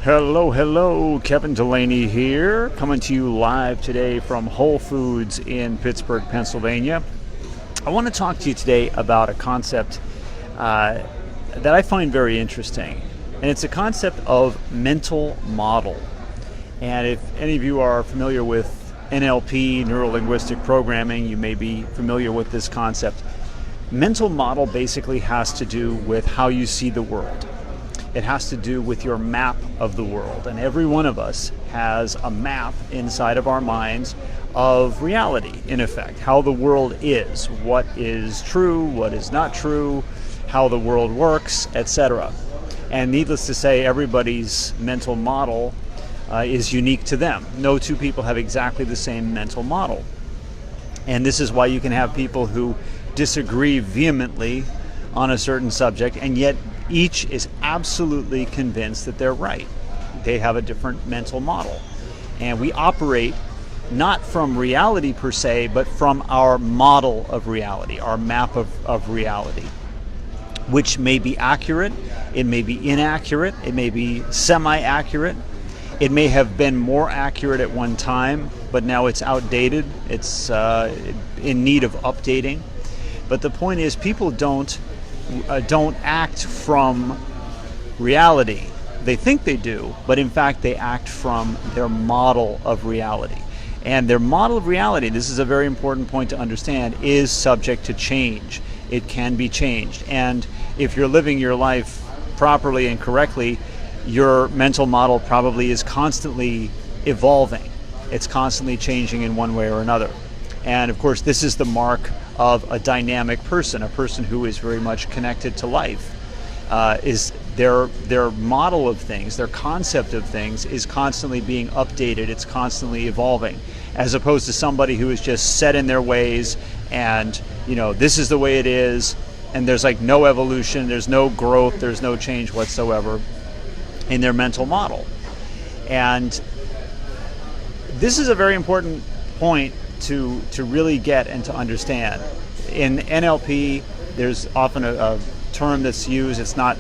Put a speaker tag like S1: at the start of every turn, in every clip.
S1: Hello, Kevin Delaney here, coming to you live today from Whole Foods in Pittsburgh, Pennsylvania. I want to talk to you today about a concept that I find very interesting, and it's a concept of mental model. And if any of you are familiar with NLP, neuro-linguistic programming, you may be familiar with this concept. Mental model basically has to do with how you see the world. It has to do with your map of the world, and every one of us has a map inside of our minds of reality, in effect, how the world is, what is true, what is not true, how the world works, etc. And needless to say, everybody's mental model is unique to them. No two people have exactly the same mental model. And this is why you can have people who disagree vehemently on a certain subject, and yet each is absolutely convinced that they're right. They have a different mental model. And we operate not from reality per se, but from our model of reality, our map of reality, which may be accurate, it may be inaccurate, it may be semi-accurate, it may have been more accurate at one time, but now it's outdated, it's in need of updating. But the point is, people don't act from reality. They think they do, but in fact they act from their model of reality. And their model of reality, this is a very important point to understand, is subject to change. It can be changed. And if you're living your life properly and correctly, your mental model probably is constantly evolving. It's constantly changing in one way or another. And of course, this is the mark of a dynamic person, a person who is very much connected to life. Is their model of things, their concept of things is constantly being updated, it's constantly evolving, as opposed to somebody who is just set in their ways and, this is the way it is, and there's like no evolution, there's no growth, there's no change whatsoever in their mental model. And this is a very important point to really get and to understand. In NLP, there's often a term that's used. It's not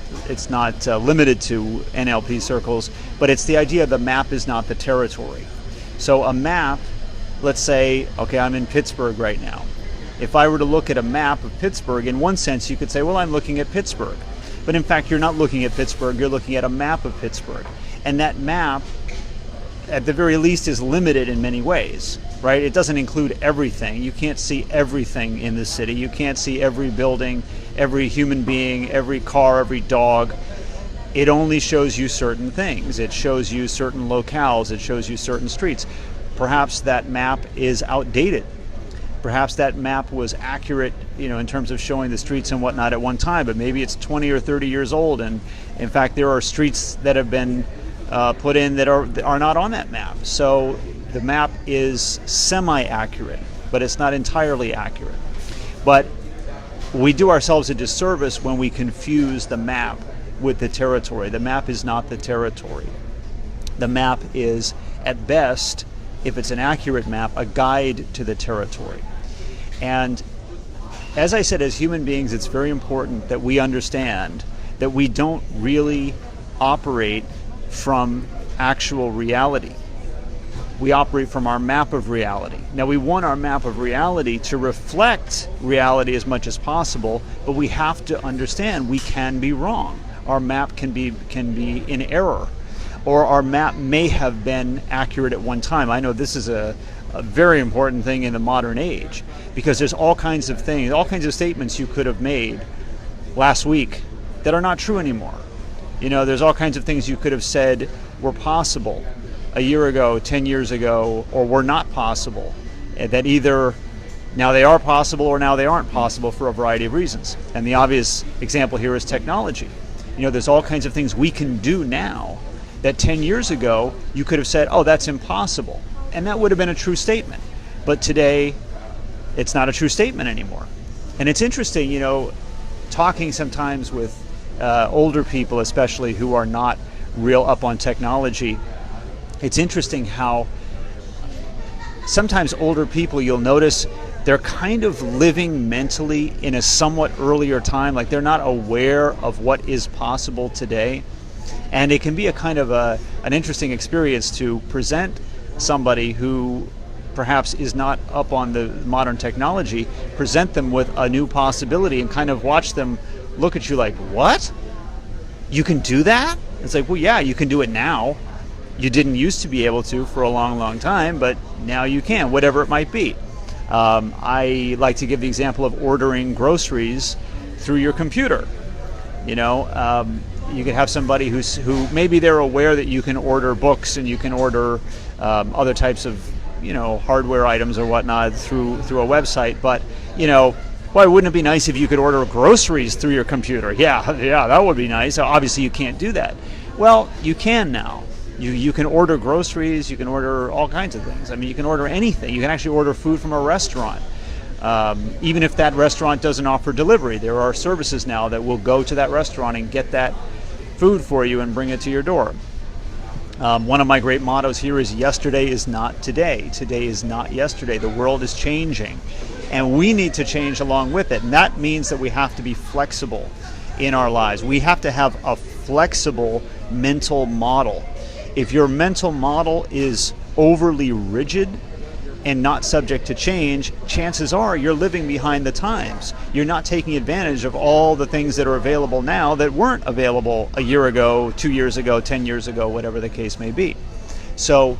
S1: limited to NLP circles, but it's the idea the map is not the territory. So a map, let's say, okay, I'm in Pittsburgh right now. If I were to look at a map of Pittsburgh, in one sense you could say, well, I'm looking at Pittsburgh. But in fact, you're not looking at Pittsburgh, you're looking at a map of Pittsburgh. And that map, at the very least, is limited in many ways, right? It doesn't include everything. You can't see everything in the city. You can't see every building, every human being, every car, every dog. It only shows you certain things. It shows you certain locales. It shows you certain streets. Perhaps that map is outdated. Perhaps that map was accurate, in terms of showing the streets and whatnot at one time, but maybe it's 20 or 30 years old, and in fact there are streets that have been put in that are not on that map. So the map is semi-accurate, but it's not entirely accurate. But we do ourselves a disservice when we confuse the map with the territory. The map is not the territory. The map is, at best, if it's an accurate map, a guide to the territory. And as I said, as human beings, it's very important that we understand that we don't really operate from actual reality. We operate from our map of reality. Now, we want our map of reality to reflect reality as much as possible, but we have to understand we can be wrong. Our map can be in error, or our map may have been accurate at one time. I know this is a very important thing in the modern age, because there's all kinds of things, all kinds of statements you could have made last week that are not true anymore. There's all kinds of things you could have said were possible a year ago, 10 years ago, or were not possible, that either now they are possible or now they aren't possible for a variety of reasons. And the obvious example here is technology. There's all kinds of things we can do now that 10 years ago you could have said, oh, that's impossible. And that would have been a true statement. But today, it's not a true statement anymore. And it's interesting, talking sometimes with older people, especially who are not real up on technology. It's interesting how sometimes older people, you'll notice they're kind of living mentally in a somewhat earlier time, like they're not aware of what is possible today. And it can be a kind of an interesting experience to present somebody who perhaps is not up on the modern technology, present them with a new possibility and kind of watch them look at you like, what? You can do that? It's like, well, yeah, you can do it now. You didn't used to be able to for a long, long time, but now you can, whatever it might be. I like to give the example of ordering groceries through your computer. You know, you could have somebody who maybe they're aware that you can order books and you can order other types of, you know, hardware items or whatnot through a website, but, you know, why wouldn't it be nice if you could order groceries through your computer? Yeah, that would be nice. Obviously, you can't do that. Well, you can now. You can order groceries. You can order all kinds of things. I mean, you can order anything. You can actually order food from a restaurant. Even if that restaurant doesn't offer delivery, there are services now that will go to that restaurant and get that food for you and bring it to your door. One of my great mottos here is yesterday is not today. Today is not yesterday. The world is changing, and we need to change along with it. And that means that we have to be flexible in our lives. We have to have a flexible mental model. If your mental model is overly rigid and not subject to change, chances are you're living behind the times. You're not taking advantage of all the things that are available now that weren't available a year ago, 2 years ago, 10 years ago, whatever the case may be. So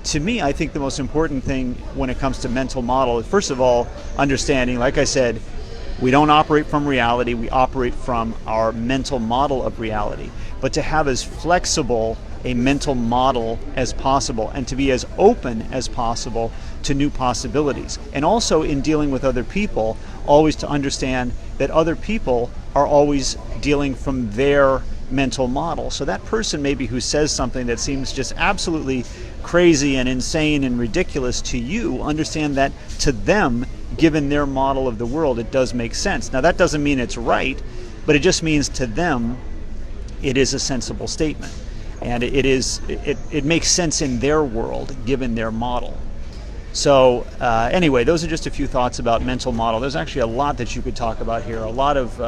S1: to me, I think the most important thing when it comes to mental model is, first of all, understanding, like I said, we don't operate from reality, we operate from our mental model of reality. But to have as flexible a mental model as possible and to be as open as possible to new possibilities. And also in dealing with other people, always to understand that other people are always dealing from their mental model. So that person maybe who says something that seems just absolutely crazy and insane and ridiculous to you, understand that to them, given their model of the world, it does make sense. Now that doesn't mean it's right, but it just means to them it is a sensible statement. And it makes sense in their world, given their model. So anyway, those are just a few thoughts about mental model. There's actually a lot that you could talk about here. A lot of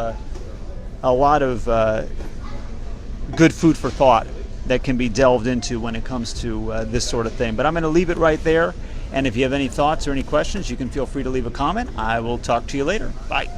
S1: good food for thought that can be delved into when it comes to this sort of thing. But I'm going to leave it right there. And if you have any thoughts or any questions, you can feel free to leave a comment. I will talk to you later. Bye.